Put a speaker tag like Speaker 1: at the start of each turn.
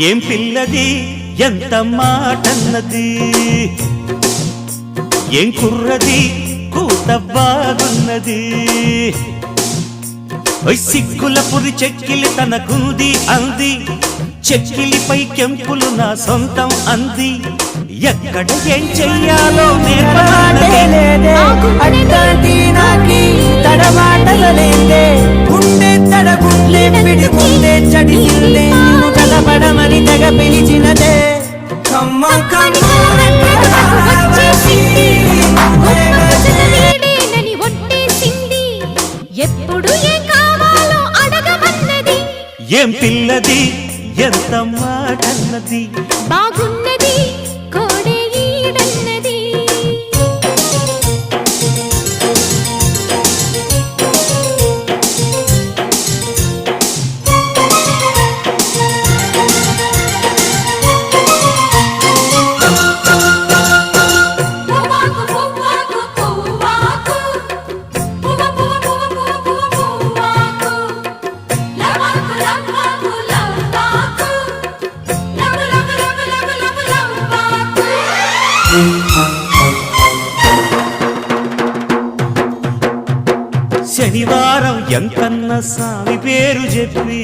Speaker 1: ఏం పిల్లది ఎంత మాటన్నది, ఏం కుర్రది కూత బాగున్నది. సిగ్గుల పురి చెక్కిలి తనకుంది అంది, చెక్కిలిపై కెంపులు నా సొంతం అంది. ఎక్కడ ఏం చెయ్యాలో
Speaker 2: కలపడమని తెగ పిలిచినదే.
Speaker 3: ఎప్పుడు ఏం కావాలో అడగమన్నది,
Speaker 1: ఏం పిల్లది ఎంత మాటన్నది.
Speaker 3: బాగున్నది కోడే ఈడన్నది.
Speaker 1: శనివారం ఎంకన్న సామి పేరు చెప్పి